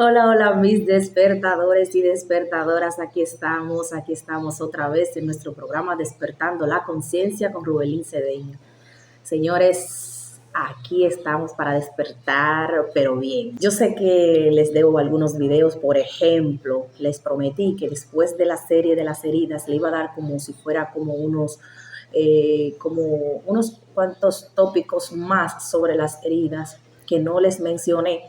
Hola, hola, mis despertadores y despertadoras. Aquí estamos otra vez en nuestro programa Despertando la Conciencia con Rubelín Cedeño. Señores, aquí estamos para despertar, pero bien. Yo sé que les debo algunos videos, por ejemplo, les prometí que después de la serie de las heridas le iba a dar como si fuera como unos cuantos tópicos más sobre las heridas que no les mencioné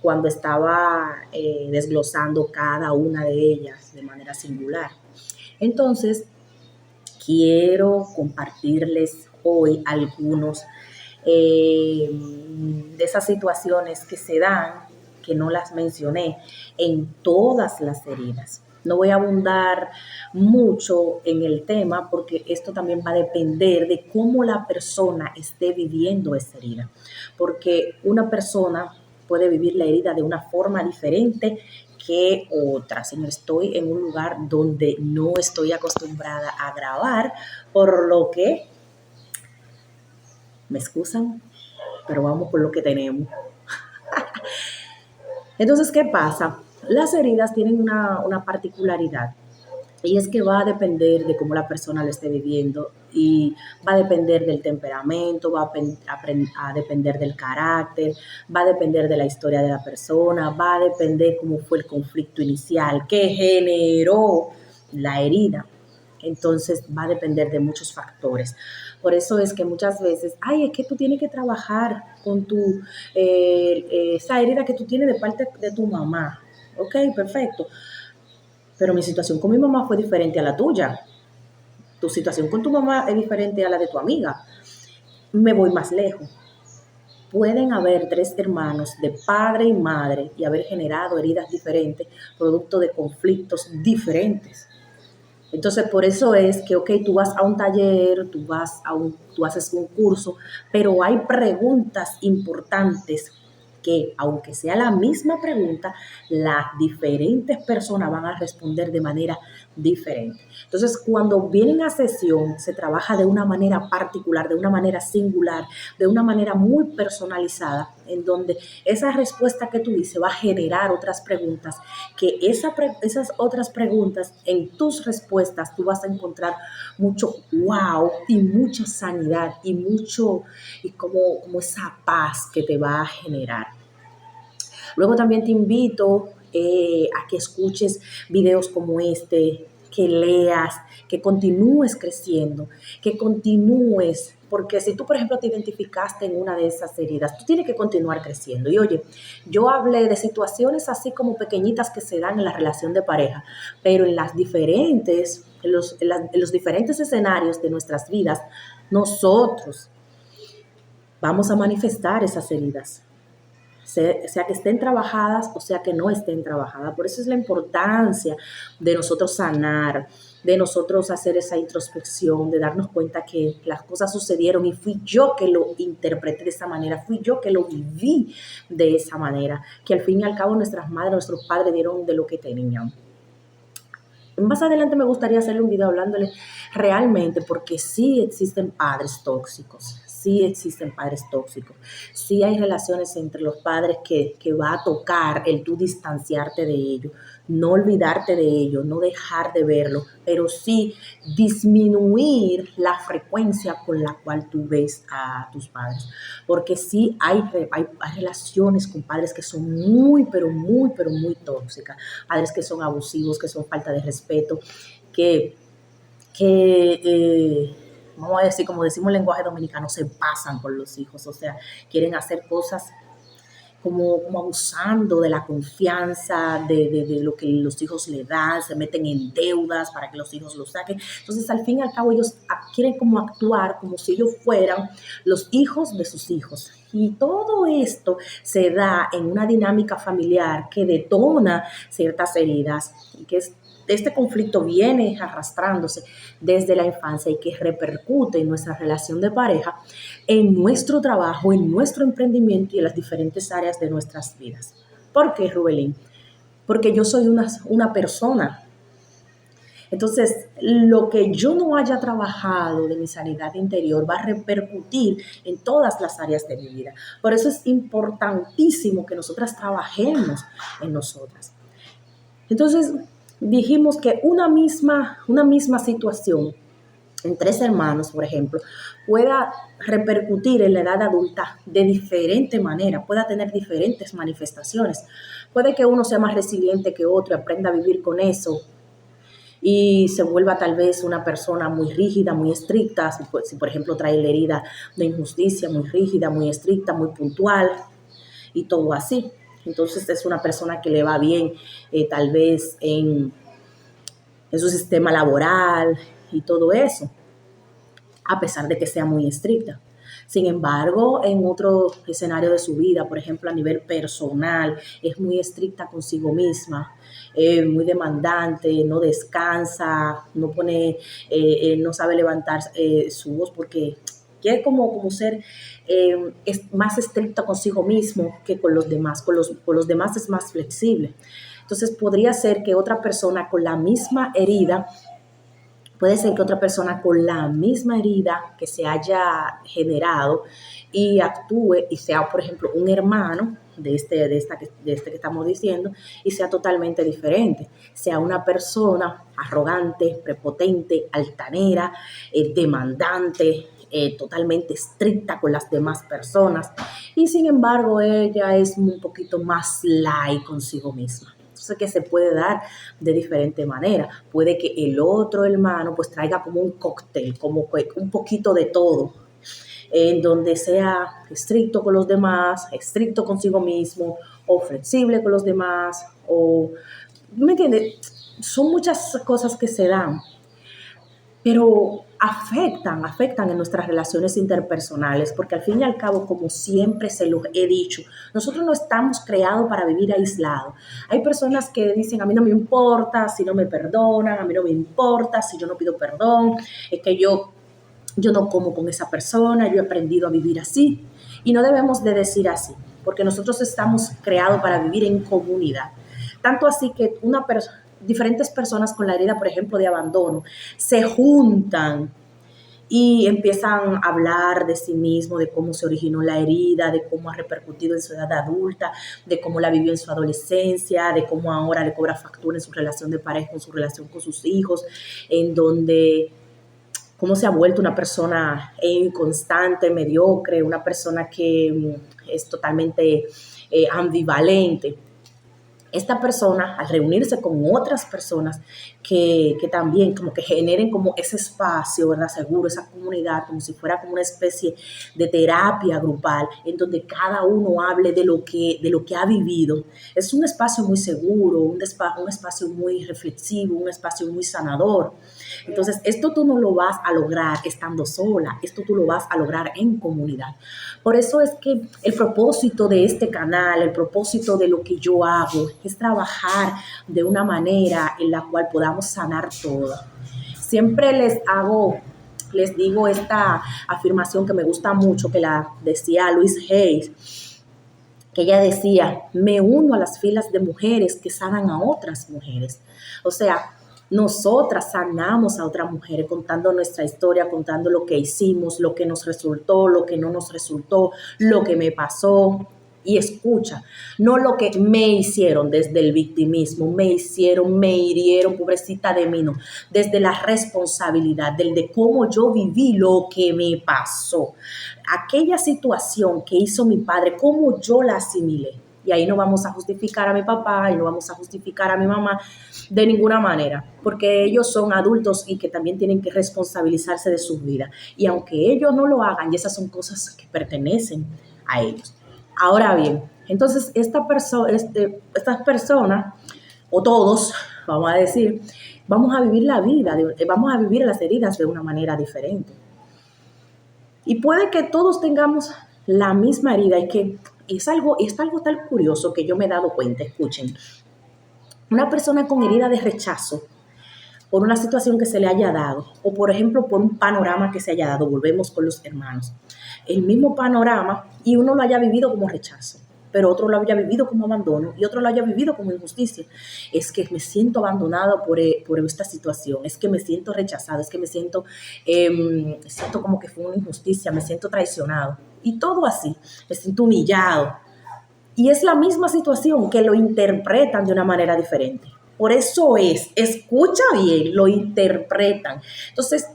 cuando estaba desglosando cada una de ellas de manera singular. Entonces, quiero compartirles hoy algunos de esas situaciones que se dan, que no las mencioné, en todas las heridas. No voy a abundar mucho en el tema porque esto también va a depender de cómo la persona esté viviendo esa herida. Porque una persona puede vivir la herida de una forma diferente que otra. Señor, estoy en un lugar donde no estoy acostumbrada a grabar, por lo que me excusan, pero vamos por lo que tenemos. Entonces, ¿qué pasa? Las heridas tienen una particularidad y es que va a depender de cómo la persona lo esté viviendo y va a depender del temperamento, va a depender del carácter, va a depender de la historia de la persona, va a depender cómo fue el conflicto inicial que generó la herida. Entonces va a depender de muchos factores. Por eso es que muchas veces, ay, es que tú tienes que trabajar con esa herida que tú tienes de parte de tu mamá. Ok, perfecto. Pero mi situación con mi mamá fue diferente a la tuya. Tu situación con tu mamá es diferente a la de tu amiga. Me voy más lejos. Pueden haber tres hermanos de padre y madre y haber generado heridas diferentes, producto de conflictos diferentes. Entonces, por eso es que, ok, tú vas a un taller, tú haces un curso, pero hay preguntas importantes que, aunque sea la misma pregunta, las diferentes personas van a responder de manera diferente. Entonces, cuando vienen a sesión, se trabaja de una manera particular, de una manera singular, de una manera muy personalizada, en donde esa respuesta que tú dices va a generar otras preguntas, que esas otras preguntas, en tus respuestas, tú vas a encontrar mucho wow y mucha sanidad y como esa paz que te va a generar. Luego también te invito a que escuches videos como este, que leas, que continúes creciendo, que continúes, porque si tú, por ejemplo, te identificaste en una de esas heridas, tú tienes que continuar creciendo. Y oye, yo hablé de situaciones así como pequeñitas que se dan en la relación de pareja, pero en los diferentes escenarios de nuestras vidas, nosotros vamos a manifestar esas heridas, sea que estén trabajadas o sea que no estén trabajadas. Por eso es la importancia de nosotros sanar, de nosotros hacer esa introspección, de darnos cuenta que las cosas sucedieron y fui yo que lo interpreté de esa manera, fui yo que lo viví de esa manera, que al fin y al cabo nuestras madres, nuestros padres dieron de lo que tenían. Más adelante me gustaría hacerle un video hablándole realmente, porque sí existen padres tóxicos, sí hay relaciones entre los padres que va a tocar el tú distanciarte de ellos, no olvidarte de ellos, no dejar de verlo, pero sí disminuir la frecuencia con la cual tú ves a tus padres, porque sí hay relaciones con padres que son pero muy tóxicas, padres que son abusivos, que son falta de respeto, que, que vamos a decir, como decimos en lenguaje dominicano, se pasan con los hijos, o sea, quieren hacer cosas como abusando de la confianza, de lo que los hijos le dan, se meten en deudas para que los hijos lo saquen. Entonces, al fin y al cabo, ellos quieren como actuar como si ellos fueran los hijos de sus hijos. Y todo esto se da en una dinámica familiar que detona ciertas heridas y que este conflicto viene arrastrándose desde la infancia y que repercute en nuestra relación de pareja, en nuestro trabajo, en nuestro emprendimiento y en las diferentes áreas de nuestras vidas. ¿Por qué, Rubelín? Porque yo soy una persona Entonces, lo que yo no haya trabajado de mi sanidad interior va a repercutir en todas las áreas de mi vida. Por eso es importantísimo que nosotras trabajemos en nosotras. Entonces, dijimos que una misma situación en 3 hermanos, por ejemplo, pueda repercutir en la edad adulta de diferente manera, pueda tener diferentes manifestaciones. Puede que uno sea más resiliente que otro, aprenda a vivir con eso y se vuelva tal vez una persona muy rígida, muy estricta, si por ejemplo trae la herida de injusticia, muy rígida, muy estricta, muy puntual y todo así. Entonces es una persona que le va bien tal vez en su sistema laboral y todo eso, a pesar de que sea muy estricta. Sin embargo, en otro escenario de su vida, por ejemplo, a nivel personal, es muy estricta consigo misma, muy demandante, no descansa, no sabe levantar su voz porque quiere como ser es más estricta consigo mismo que con los demás. Con los demás es más flexible. Entonces, podría ser que otra persona con la misma herida Puede ser que otra persona con la misma herida que se haya generado y actúe y sea, por ejemplo, un hermano de este que estamos diciendo y sea totalmente diferente. Sea una persona arrogante, prepotente, altanera, demandante, totalmente estricta con las demás personas y sin embargo ella es un poquito más light consigo misma. Entonces, que se puede dar de diferente manera. Puede que el otro hermano pues traiga como un cóctel, como un poquito de todo, en donde sea estricto con los demás, estricto consigo mismo, o flexible con los demás, o, ¿me entiendes? Son muchas cosas que se dan, pero afectan en nuestras relaciones interpersonales, porque al fin y al cabo, como siempre se los he dicho, nosotros no estamos creados para vivir aislados. Hay personas que dicen, a mí no me importa si no me perdonan, a mí no me importa si yo no pido perdón, es que yo no como con esa persona, yo he aprendido a vivir así. Y no debemos de decir así, porque nosotros estamos creados para vivir en comunidad. Tanto así que diferentes personas con la herida, por ejemplo, de abandono, se juntan y empiezan a hablar de sí mismo, de cómo se originó la herida, de cómo ha repercutido en su edad adulta, de cómo la vivió en su adolescencia, de cómo ahora le cobra factura en su relación de pareja, en su relación con sus hijos, en donde cómo se ha vuelto una persona inconstante, mediocre, una persona que es totalmente ambivalente. Esta persona, al reunirse con otras personas que también como que generen como ese espacio, ¿verdad? Seguro, esa comunidad, como si fuera como una especie de terapia grupal, en donde cada uno hable de lo que ha vivido. Es un espacio muy seguro, un espacio muy reflexivo, un espacio muy sanador. Entonces, esto tú no lo vas a lograr estando sola, esto tú lo vas a lograr en comunidad. Por eso es que el propósito de este canal, el propósito de lo que yo hago, es trabajar de una manera en la cual podamos sanar todo. Siempre les digo esta afirmación que me gusta mucho, que la decía Louise Hay, que ella decía, me uno a las filas de mujeres que sanan a otras mujeres. O sea, nosotras sanamos a otras mujeres contando nuestra historia, contando lo que hicimos, lo que nos resultó, lo que no nos resultó, lo que me pasó. Y escucha, no lo que me hicieron desde el victimismo, me hirieron, pobrecita de mí, no, desde la responsabilidad, del de cómo yo viví lo que me pasó. Aquella situación que hizo mi padre, cómo yo la asimilé. Y ahí no vamos a justificar a mi papá y no vamos a justificar a mi mamá de ninguna manera, porque ellos son adultos y que también tienen que responsabilizarse de sus vidas. Y aunque ellos no lo hagan, y esas son cosas que pertenecen a ellos. Ahora bien, entonces estas personas, o todos, vamos a decir, vamos a vivir la vida, vamos a vivir las heridas de una manera diferente. Y puede que todos tengamos la misma herida y que es algo tan curioso que yo me he dado cuenta. Escuchen, una persona con herida de rechazo por una situación que se le haya dado o por ejemplo por un panorama que se haya dado, volvemos con los hermanos, el mismo panorama y uno lo haya vivido como rechazo, pero otro lo haya vivido como abandono y otro lo haya vivido como injusticia. Es que me siento abandonado por esta situación, es que me siento rechazado, es que siento como que fue una injusticia, me siento traicionado y todo así, me siento humillado. Y es la misma situación que lo interpretan de una manera diferente. Por eso escucha bien, lo interpretan. Entonces,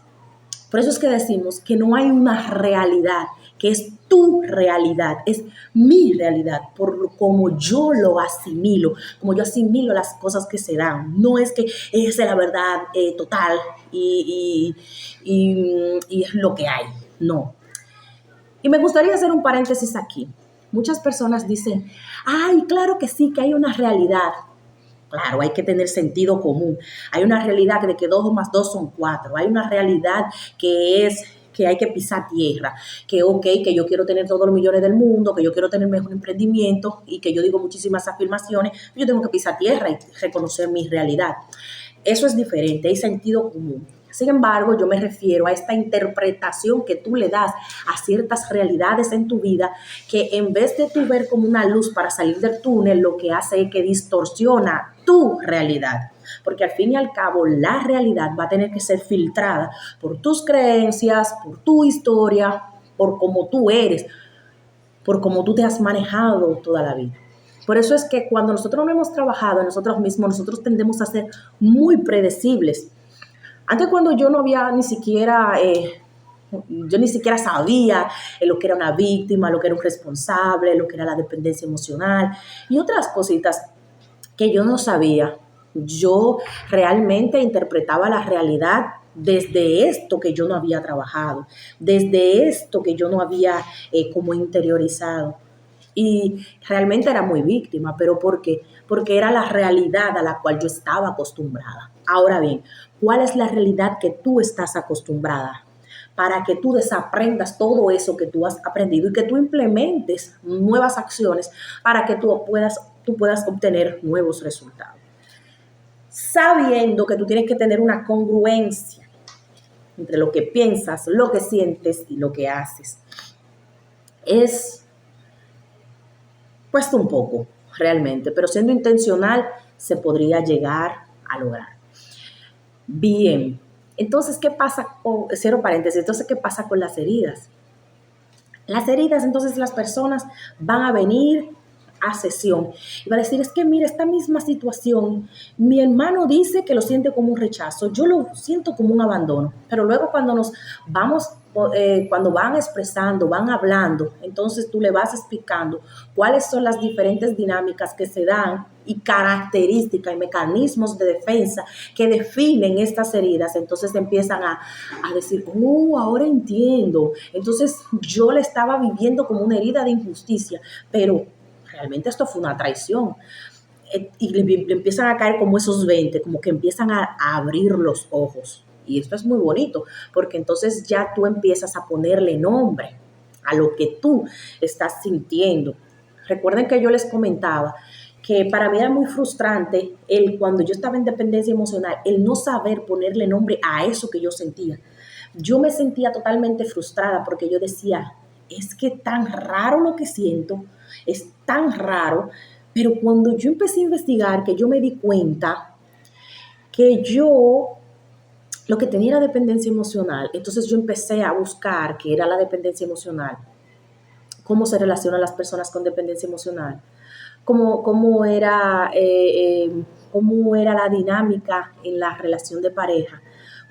por eso es que decimos que no hay una realidad, que es tu realidad, es mi realidad, por como yo lo asimilo, como yo asimilo las cosas que se dan. No es que esa es la verdad total y es lo que hay, no. Y me gustaría hacer un paréntesis aquí. Muchas personas dicen, ay, claro que sí, que hay una realidad. Claro, hay que tener sentido común. Hay una realidad de que 2 más 2 son 4. Hay una realidad que es que hay que pisar tierra, que ok, que yo quiero tener todos los millones del mundo, que yo quiero tener mejor emprendimiento y que yo digo muchísimas afirmaciones, yo tengo que pisar tierra y reconocer mi realidad. Eso es diferente, hay sentido común. Sin embargo, yo me refiero a esta interpretación que tú le das a ciertas realidades en tu vida, que en vez de tú ver como una luz para salir del túnel, lo que hace es que distorsiona tu realidad. Porque al fin y al cabo, la realidad va a tener que ser filtrada por tus creencias, por tu historia, por cómo tú eres, por cómo tú te has manejado toda la vida. Por eso es que cuando nosotros no hemos trabajado en nosotros mismos, nosotros tendemos a ser muy predecibles. Antes, cuando yo no había ni siquiera, yo ni siquiera sabía lo que era una víctima, lo que era un responsable, lo que era la dependencia emocional y otras cositas que yo no sabía. Yo realmente interpretaba la realidad desde esto que yo no había trabajado, desde esto que yo no había como interiorizado. Y realmente era muy víctima, pero ¿por qué? Porque era la realidad a la cual yo estaba acostumbrada. Ahora bien, ¿cuál es la realidad que tú estás acostumbrada? Para que tú desaprendas todo eso que tú has aprendido y que tú implementes nuevas acciones para que tú puedas obtener nuevos resultados. Sabiendo que tú tienes que tener una congruencia entre lo que piensas, lo que sientes y lo que haces. Cuesta un poco, realmente, pero siendo intencional se podría llegar a lograr. Bien, entonces, ¿qué pasa? Cierro paréntesis, entonces, ¿qué pasa con las heridas? Las heridas, entonces, las personas van a venir a sesión y va a decir, es que mira, esta misma situación, mi hermano dice que lo siente como un rechazo, yo lo siento como un abandono, pero luego cuando nos vamos, cuando van expresando, van hablando, entonces tú le vas explicando cuáles son las diferentes dinámicas que se dan y características y mecanismos de defensa que definen estas heridas, entonces empiezan a decir, ahora entiendo, entonces yo le estaba viviendo como una herida de injusticia, pero realmente esto fue una traición. Y le empiezan a caer como esos 20, como que empiezan a abrir los ojos. Y esto es muy bonito, porque entonces ya tú empiezas a ponerle nombre a lo que tú estás sintiendo. Recuerden que yo les comentaba que para mí era muy frustrante cuando yo estaba en dependencia emocional, el no saber ponerle nombre a eso que yo sentía. Yo me sentía totalmente frustrada porque yo decía, es que tan raro lo que siento, es tan raro, pero cuando yo empecé a investigar, que yo me di cuenta que yo lo que tenía era dependencia emocional, entonces yo empecé a buscar qué era la dependencia emocional, cómo se relacionan las personas con dependencia emocional, cómo era la dinámica en la relación de pareja,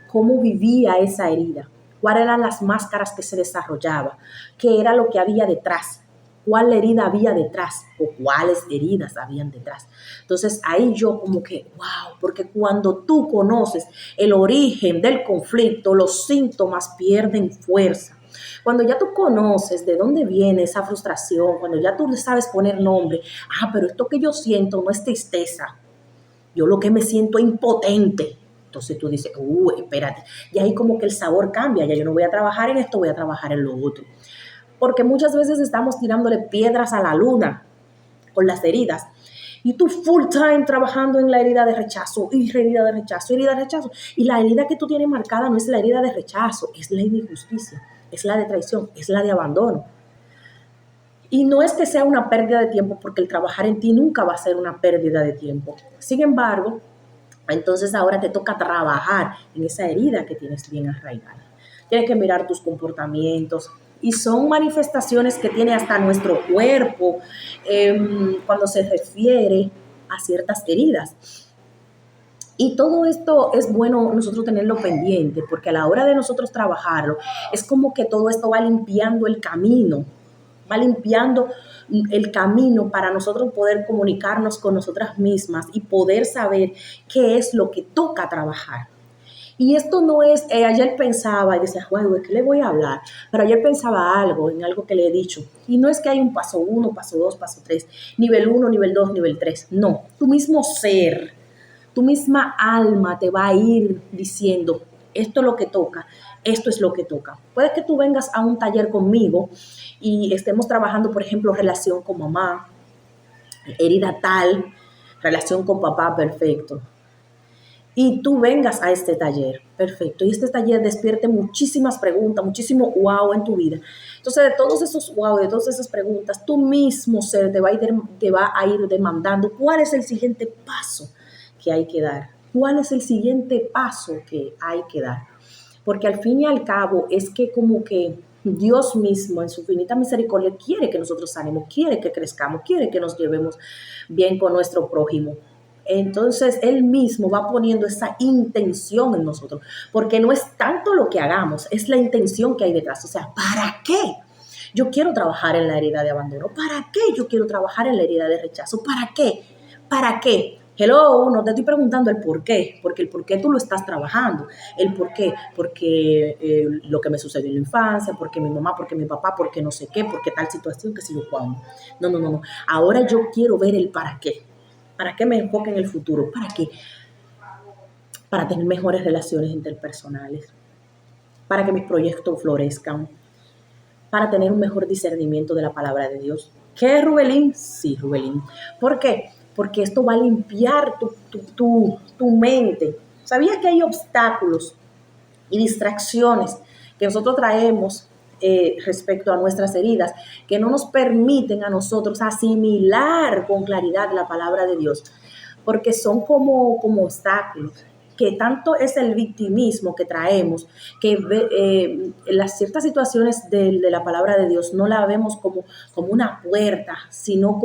cómo vivía esa herida, cuáles eran las máscaras que se desarrollaba, qué era lo que había detrás, cuál herida había detrás o cuáles heridas habían detrás. Entonces ahí yo como que, wow, porque cuando tú conoces el origen del conflicto, los síntomas pierden fuerza. Cuando ya tú conoces de dónde viene esa frustración, cuando ya tú le sabes poner nombre, pero esto que yo siento no es tristeza, yo lo que me siento es impotente. Entonces tú dices, espérate, y ahí como que el sabor cambia, ya yo no voy a trabajar en esto, voy a trabajar en lo otro. Porque muchas veces estamos tirándole piedras a la luna con las heridas. Y tú full time trabajando en la herida de rechazo, y herida de rechazo, herida de rechazo. Y la herida que tú tienes marcada no es la herida de rechazo, es la de injusticia, es la de traición, es la de abandono. Y no es que sea una pérdida de tiempo, porque el trabajar en ti nunca va a ser una pérdida de tiempo. Sin embargo, entonces ahora te toca trabajar en esa herida que tienes bien arraigada. Tienes que mirar tus comportamientos, y son manifestaciones que tiene hasta nuestro cuerpo cuando se refiere a ciertas heridas. Y todo esto es bueno nosotros tenerlo pendiente, porque a la hora de nosotros trabajarlo, es como que todo esto va limpiando el camino, va limpiando el camino para nosotros poder comunicarnos con nosotras mismas y poder saber qué es lo que toca trabajar. Y esto no es, ayer pensaba y decía, bueno, ¿de qué le voy a hablar? Pero ayer pensaba en algo que le he dicho. Y no es que hay un paso 1, paso 2, paso 3, nivel 1, nivel 2, nivel 3. No, tu mismo ser, tu misma alma te va a ir diciendo, esto es lo que toca, esto es lo que toca. Puede que tú vengas a un taller conmigo y estemos trabajando, por ejemplo, relación con mamá, herida tal, relación con papá, perfecto. Y tú vengas a este taller, perfecto, y este taller despierte muchísimas preguntas, muchísimo wow en tu vida. Entonces, de todos esos wow, de todas esas preguntas, tú mismo ser te va a ir demandando cuál es el siguiente paso que hay que dar, cuál es el siguiente paso que hay que dar. Porque al fin y al cabo es que como que Dios mismo en su infinita misericordia quiere que nosotros sanemos, quiere que crezcamos, quiere que nos llevemos bien con nuestro prójimo. Entonces Él mismo va poniendo esa intención en nosotros, porque no es tanto lo que hagamos, es la intención que hay detrás. O sea, ¿para qué yo quiero trabajar en la herida de abandono? ¿Para qué yo quiero trabajar en la herida de rechazo? ¿Para qué? ¿Para qué? Hello, no te estoy preguntando el por qué, porque el por qué tú lo estás trabajando. El por qué, porque lo que me sucedió en la infancia, porque mi mamá, porque mi papá, porque no sé qué, porque tal situación, que si yo cuándo. No. Ahora yo quiero ver el para qué. ¿Para qué me enfoque en el futuro? ¿Para qué? Para tener mejores relaciones interpersonales, para que mis proyectos florezcan, para tener un mejor discernimiento de la palabra de Dios. ¿Qué, Rubelín? Sí, Rubelín. ¿Por qué? Porque esto va a limpiar tu mente. ¿Sabías que hay obstáculos y distracciones que nosotros traemos respecto a nuestras heridas, que no nos permiten a nosotros asimilar con claridad la palabra de Dios? Porque son como obstáculos, que tanto es el victimismo que traemos, que las ciertas situaciones de la palabra de Dios no la vemos como una puerta, sino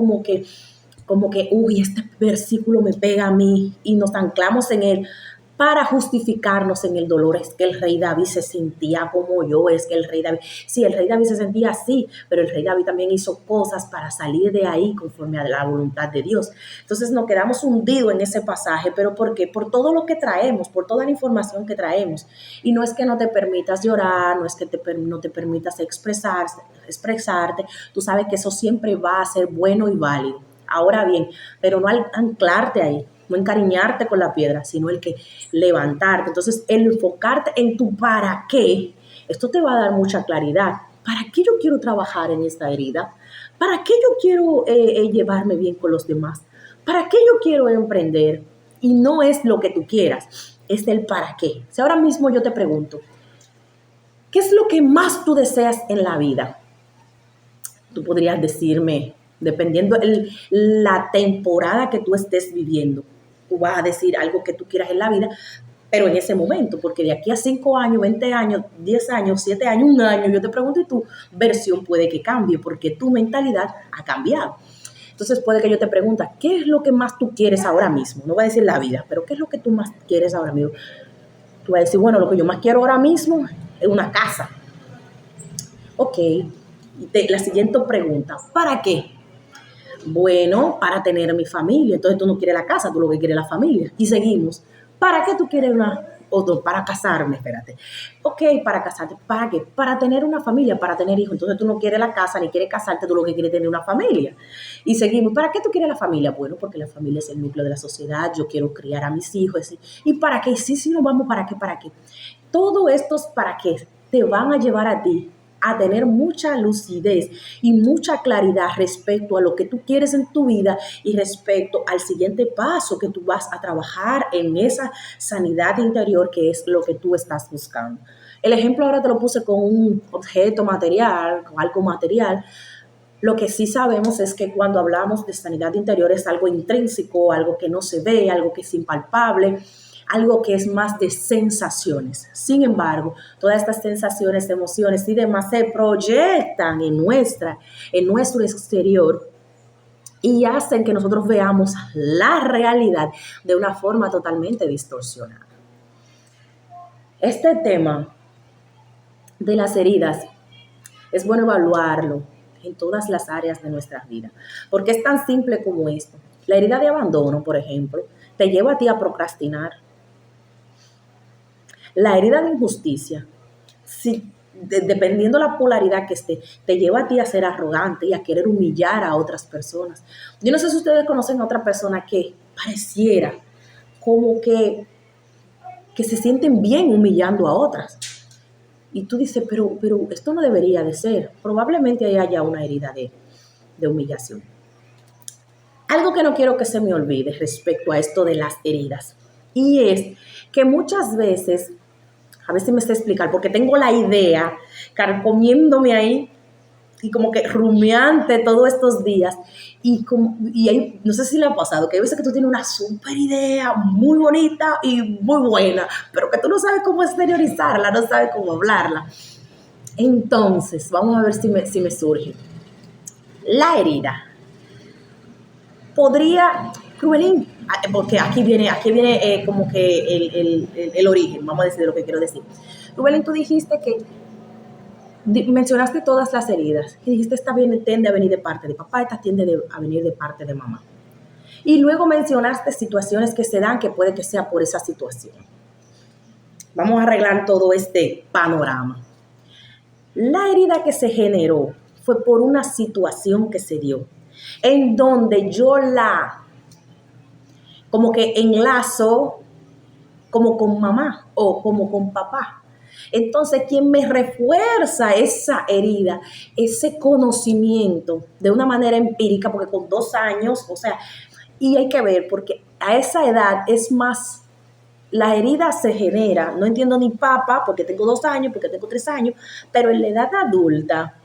uy, este versículo me pega a mí, y nos anclamos en él para justificarnos en el dolor. Es que el rey David se sentía como yo, es que el rey David, sí, el rey David se sentía así, pero el rey David también hizo cosas para salir de ahí conforme a la voluntad de Dios. Entonces nos quedamos hundidos en ese pasaje, pero ¿por qué? Por todo lo que traemos, por toda la información que traemos. Y no es que no te permitas llorar, no es que no te permitas expresarte, tú sabes que eso siempre va a ser bueno y válido. Ahora bien, pero no anclarte ahí, no encariñarte con la piedra, sino el que levantarte. Entonces, el enfocarte en tu para qué, esto te va a dar mucha claridad. ¿Para qué yo quiero trabajar en esta herida? ¿Para qué yo quiero llevarme bien con los demás? ¿Para qué yo quiero emprender? Y no es lo que tú quieras, es el para qué. Si ahora mismo yo te pregunto, ¿qué es lo que más tú deseas en la vida? Tú podrías decirme, dependiendo la temporada que tú estés viviendo, tú vas a decir algo que tú quieras en la vida, pero en ese momento, porque de aquí a 5 años, 20 años, 10 años, 7 años, 1 año, yo te pregunto y tu versión puede que cambie, porque tu mentalidad ha cambiado. Entonces puede que yo te pregunte, ¿qué es lo que más tú quieres ahora mismo? No voy a decir la vida, pero ¿qué es lo que tú más quieres ahora mismo? Tú vas a decir, bueno, lo que yo más quiero ahora mismo es una casa. Ok, la siguiente pregunta, ¿para qué? Bueno, para tener mi familia. Entonces tú no quieres la casa, tú lo que quieres es la familia. Y seguimos. ¿Para qué tú quieres para casarme? Espérate. Ok, para casarte. ¿Para qué? Para tener una familia, para tener hijos. Entonces tú no quieres la casa ni quieres casarte, tú lo que quieres es tener una familia. Y seguimos. ¿Para qué tú quieres la familia? Bueno, porque la familia es el núcleo de la sociedad. Yo quiero criar a mis hijos. ¿Y para qué? Sí, nos vamos. ¿Para qué? ¿Para qué? Todo estos para qué te van a llevar a ti a tener mucha lucidez y mucha claridad respecto a lo que tú quieres en tu vida y respecto al siguiente paso que tú vas a trabajar en esa sanidad interior, que es lo que tú estás buscando. El ejemplo ahora te lo puse con un objeto material, con algo material. Lo que sí sabemos es que cuando hablamos de sanidad interior es algo intrínseco, algo que no se ve, algo que es impalpable, algo que es más de sensaciones. Sin embargo, todas estas sensaciones, emociones y demás se proyectan en nuestro exterior y hacen que nosotros veamos la realidad de una forma totalmente distorsionada. Este tema de las heridas es bueno evaluarlo en todas las áreas de nuestra vida, porque es tan simple como esto. La herida de abandono, por ejemplo, te lleva a ti a procrastinar. La herida de injusticia, dependiendo la polaridad que esté, te lleva a ti a ser arrogante y a querer humillar a otras personas. Yo no sé si ustedes conocen a otra persona que pareciera como que se sienten bien humillando a otras. Y tú dices, pero esto no debería de ser. Probablemente haya una herida de humillación. Algo que no quiero que se me olvide respecto a esto de las heridas. Y es que muchas veces, a ver si me sé explicar, porque tengo la idea carcomiéndome ahí y como que rumiante todos estos días. Y ahí, no sé si le ha pasado, que hay veces que tú tienes una súper idea muy bonita y muy buena, pero que tú no sabes cómo exteriorizarla, no sabes cómo hablarla. Entonces, vamos a ver si me surge. La herida podría, Rubelín, porque aquí viene como que el origen, vamos a decir de lo que quiero decir. Rubelín, tú dijiste que mencionaste todas las heridas y dijiste esta tiende a venir de parte de papá, esta tiende a venir de parte de mamá. Y luego mencionaste situaciones que se dan que puede que sea por esa situación. Vamos a arreglar todo este panorama. La herida que se generó fue por una situación que se dio, en donde yo como que enlazo como con mamá o como con papá. Entonces, quien me refuerza esa herida, ese conocimiento de una manera empírica, porque con 2 años, o sea, y hay que ver, porque a esa edad es más, la herida se genera, no entiendo ni papa, porque tengo 2 años, porque tengo 3 años, pero en la edad adulta,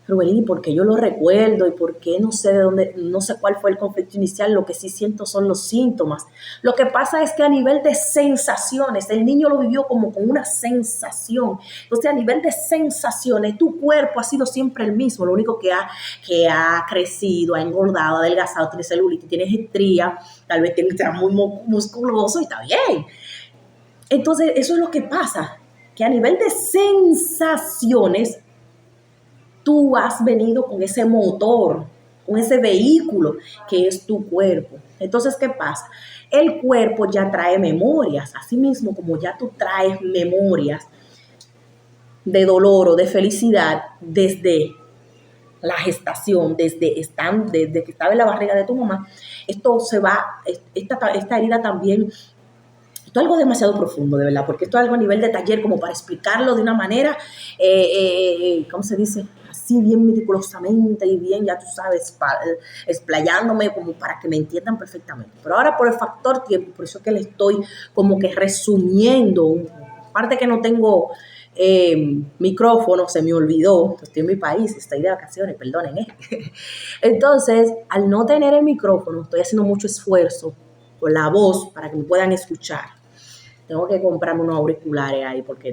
Rubelín, ¿y por qué yo lo recuerdo? ¿Y por qué no sé de dónde, no sé cuál fue el conflicto inicial? Lo que sí siento son los síntomas. Lo que pasa es que a nivel de sensaciones, el niño lo vivió como con una sensación. Entonces, a nivel de sensaciones, tu cuerpo ha sido siempre el mismo. Lo único que ha crecido, ha engordado, ha adelgazado, tienes celulitis, tienes estría, tal vez tienes muy musculoso y está bien. Entonces, eso es lo que pasa, que a nivel de sensaciones, tú has venido con ese motor, con ese vehículo que es tu cuerpo. Entonces, ¿qué pasa? El cuerpo ya trae memorias, así mismo como ya tú traes memorias de dolor o de felicidad desde la gestación, desde que estaba en la barriga de tu mamá, esto se va, esta herida también. Esto es algo demasiado profundo, de verdad, porque esto es algo a nivel de taller, como para explicarlo de una manera, ¿cómo se dice? Así bien meticulosamente y bien, ya tú sabes, explayándome como para que me entiendan perfectamente. Pero ahora por el factor tiempo, por eso que le estoy como que resumiendo, aparte que no tengo micrófono, se me olvidó, estoy en mi país, estoy de vacaciones, perdonen. Entonces, al no tener el micrófono, estoy haciendo mucho esfuerzo por la voz para que me puedan escuchar. Tengo que comprarme unos auriculares ahí porque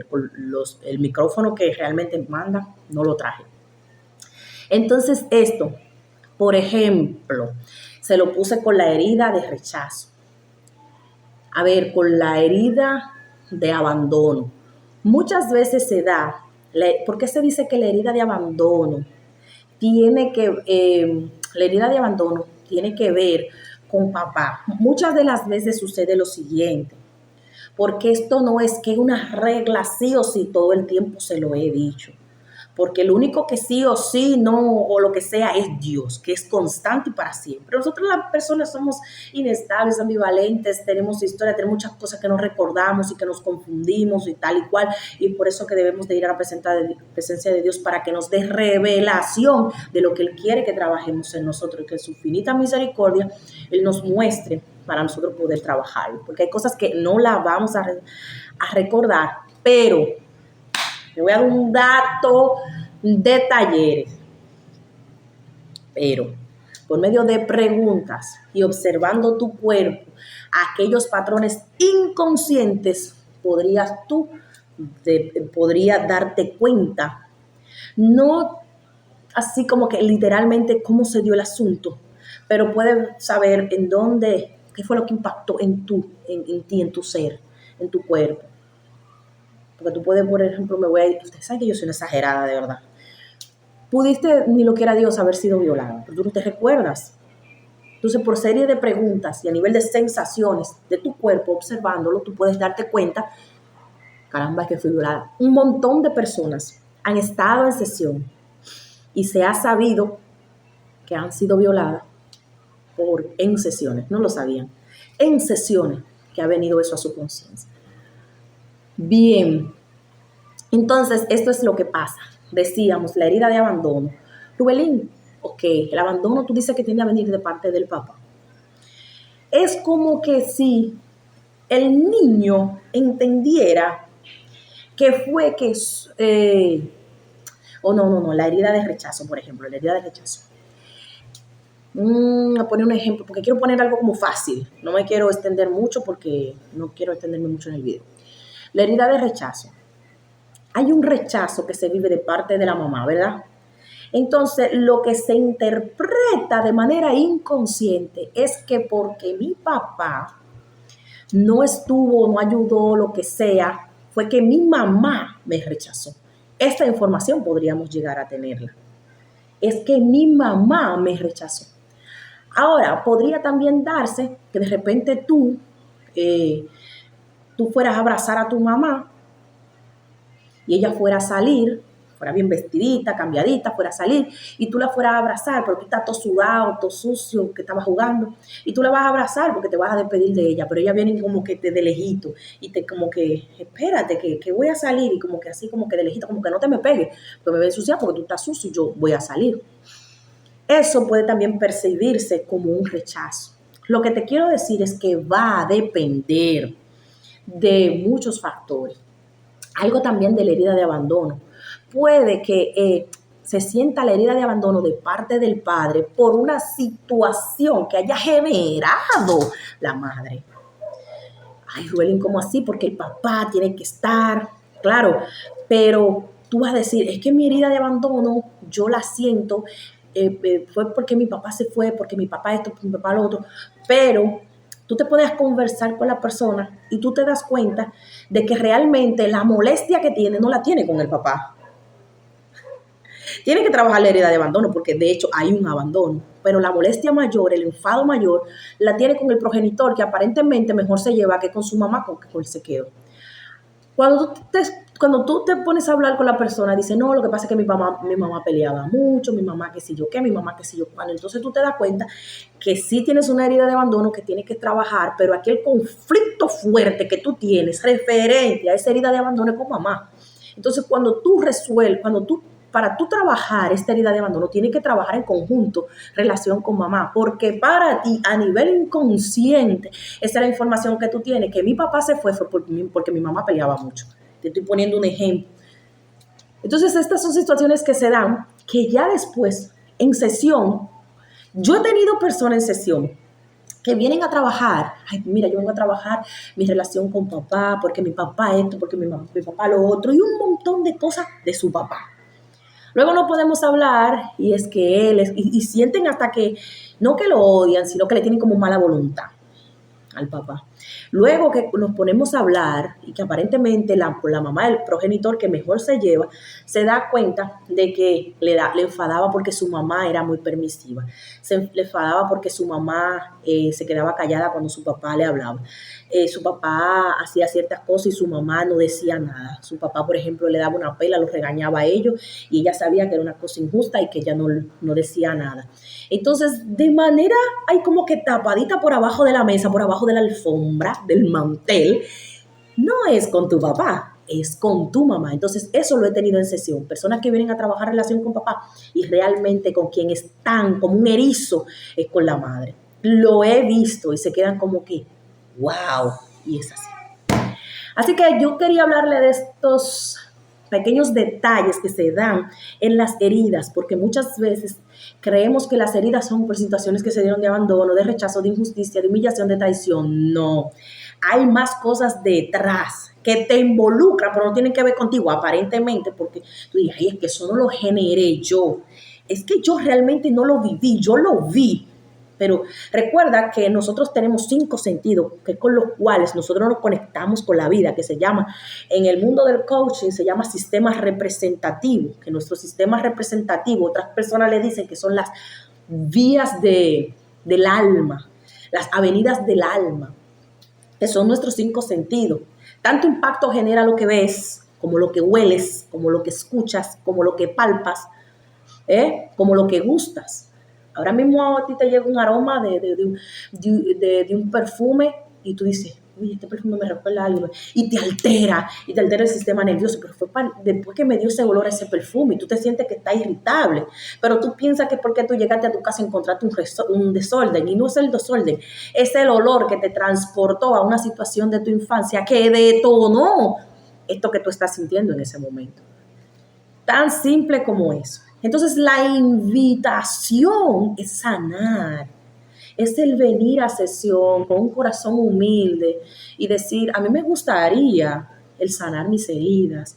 el micrófono que realmente manda no lo traje. Entonces esto, por ejemplo, se lo puse con la herida de rechazo. A ver, con la herida de abandono. Muchas veces se da, ¿por qué se dice que la herida de abandono la herida de abandono tiene que ver con papá? Muchas de las veces sucede lo siguiente, porque esto no es que una regla sí o sí todo el tiempo se lo he dicho, porque lo único que sí o sí, no, o lo que sea, es Dios, que es constante y para siempre. Nosotros las personas somos inestables, ambivalentes, tenemos historia, tenemos muchas cosas que no recordamos y que nos confundimos y tal y cual, y por eso que debemos de ir a la presencia de Dios para que nos dé revelación de lo que Él quiere que trabajemos en nosotros, y que en su infinita misericordia Él nos muestre para nosotros poder trabajar, porque hay cosas que no las vamos a recordar, pero te voy a dar un dato de talleres. Pero por medio de preguntas y observando tu cuerpo, aquellos patrones inconscientes, podría darte cuenta, no así como que literalmente cómo se dio el asunto, pero puedes saber en dónde, qué fue lo que impactó en ti, en tu ser, en tu cuerpo. Porque tú puedes, por ejemplo, ustedes saben que yo soy una exagerada, de verdad. Pudiste, ni lo quiera Dios, haber sido violada, pero tú no te recuerdas. Entonces, por serie de preguntas y a nivel de sensaciones de tu cuerpo, observándolo, tú puedes darte cuenta, caramba, es que fui violada. Un montón de personas han estado en sesión y se ha sabido que han sido violadas en sesiones, no lo sabían, en sesiones que ha venido eso a su conciencia. Bien, entonces esto es lo que pasa. Decíamos, la herida de abandono. Rubelín, ok, el abandono tú dices que tiende a venir de parte del papá. Es como que si el niño entendiera que fue que... la herida de rechazo, por ejemplo, la herida de rechazo. Voy a poner un ejemplo, porque quiero poner algo como fácil. No me quiero extender mucho porque no quiero extenderme mucho en el video. La herida de rechazo. Hay un rechazo que se vive de parte de la mamá, ¿verdad? Entonces, lo que se interpreta de manera inconsciente es que porque mi papá no estuvo, no ayudó, lo que sea, fue que mi mamá me rechazó. Esta información podríamos llegar a tenerla. Es que mi mamá me rechazó. Ahora, podría también darse que de repente tú fueras a abrazar a tu mamá y ella fuera a salir, fuera bien vestidita, cambiadita, fuera a salir, y tú la fueras a abrazar, pero tú estás todo sudado, todo sucio, que estabas jugando, y tú la vas a abrazar porque te vas a despedir de ella, pero ella viene como que de lejito, y te como que, espérate, que voy a salir, y como que así, como que de lejito, como que no te me pegues, porque me voy a ensuciar porque tú estás sucio y yo voy a salir. Eso puede también percibirse como un rechazo. Lo que te quiero decir es que va a depender de muchos factores. Algo también de la herida de abandono. Puede que se sienta la herida de abandono de parte del padre por una situación que haya generado la madre. Ay, Ruelín, ¿cómo así? Porque el papá tiene que estar, claro, pero tú vas a decir, es que mi herida de abandono yo la siento, fue porque mi papá se fue, porque mi papá esto, porque mi papá lo otro, pero tú te pones a conversar con la persona y tú te das cuenta de que realmente la molestia que tiene no la tiene con el papá. Tiene que trabajar la herida de abandono porque de hecho hay un abandono, pero la molestia mayor, el enfado mayor, la tiene con el progenitor que aparentemente mejor se lleva que con su mamá con el se quedó. Cuando tú te pones a hablar con la persona, dice, no, lo que pasa es que mi mamá peleaba mucho, mi mamá qué sé yo qué, mi mamá qué sé yo cuándo. Entonces tú te das cuenta que sí tienes una herida de abandono que tienes que trabajar, pero aquí el conflicto fuerte que tú tienes referente a esa herida de abandono es con mamá. Entonces cuando tú resuelves, para tú trabajar esta herida de abandono, tienes que trabajar en conjunto relación con mamá, porque para ti, a nivel inconsciente, esa es la información que tú tienes, que mi papá se fue porque mi mamá peleaba mucho. Te estoy poniendo un ejemplo. Entonces, estas son situaciones que se dan, que ya después, en sesión, yo he tenido personas en sesión que vienen a trabajar, ay, mira, yo vengo a trabajar mi relación con papá, porque mi papá esto, porque mi papá lo otro, y un montón de cosas de su papá. Luego no podemos hablar y es que y sienten hasta que, no que lo odian, sino que le tienen como mala voluntad al papá. Luego que nos ponemos a hablar y que aparentemente la mamá del progenitor que mejor se lleva, se da cuenta de que le enfadaba porque su mamá era muy permisiva. Le enfadaba porque su mamá se quedaba callada cuando su papá le hablaba. Su papá hacía ciertas cosas y su mamá no decía nada. Su papá, por ejemplo, le daba una pela, los regañaba a ellos y ella sabía que era una cosa injusta y que ella no decía nada. Entonces, de manera, hay como que tapadita por abajo de la mesa, por abajo de la alfombra, del mantel, no es con tu papá, es con tu mamá. Entonces, eso lo he tenido en sesión. Personas que vienen a trabajar relación con papá y realmente con quien están como un erizo es con la madre. Lo he visto y se quedan como que, wow, y es así. Así que yo quería hablarle de estos pequeños detalles que se dan en las heridas, porque muchas veces creemos que las heridas son por situaciones que se dieron de abandono, de rechazo, de injusticia, de humillación, de traición. No, hay más cosas detrás que te involucran, pero no tienen que ver contigo aparentemente, porque tú dices, ay, es que eso no lo generé yo, es que yo realmente no lo viví, yo lo vi. Pero recuerda que nosotros tenemos 5 sentidos, que con los cuales nosotros nos conectamos con la vida, que se llama, en el mundo del coaching, se llama sistema representativo, que nuestro sistema representativo, otras personas le dicen que son las vías del alma, las avenidas del alma, que son nuestros 5 sentidos. Tanto impacto genera lo que ves, como lo que hueles, como lo que escuchas, como lo que palpas, como lo que gustas. Ahora mismo a ti te llega un aroma de un perfume y tú dices, uy, este perfume me recuerda a algo, y te altera el sistema nervioso, pero fue después que me dio ese olor a ese perfume y tú te sientes que está irritable, pero tú piensas que porque tú llegaste a tu casa encontraste un desorden, y no es el desorden, es el olor que te transportó a una situación de tu infancia que detonó esto que tú estás sintiendo en ese momento. Tan simple como eso. Entonces la invitación es sanar, es el venir a sesión con un corazón humilde y decir, a mí me gustaría el sanar mis heridas,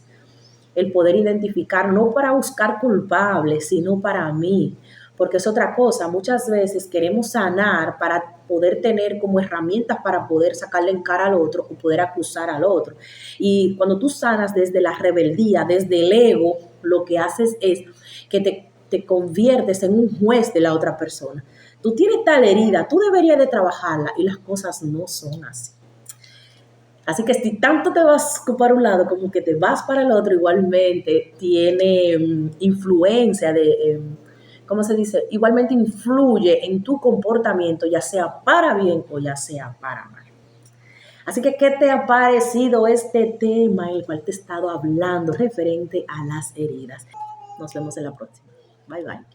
el poder identificar, no para buscar culpables, sino para mí, porque es otra cosa. Muchas veces queremos sanar para poder tener como herramientas para poder sacarle en cara al otro o poder acusar al otro. Y cuando tú sanas desde la rebeldía, desde el ego, lo que haces es que te conviertes en un juez de la otra persona. Tú tienes tal herida, tú deberías de trabajarla, y las cosas no son así. Así que si tanto te vas para un lado como que te vas para el otro, igualmente tiene influencia ¿cómo se dice? Igualmente influye en tu comportamiento, ya sea para bien o ya sea para mal. Así que, ¿qué te ha parecido este tema en el cual te he estado hablando referente a las heridas? Nos vemos en la próxima. Bye, bye.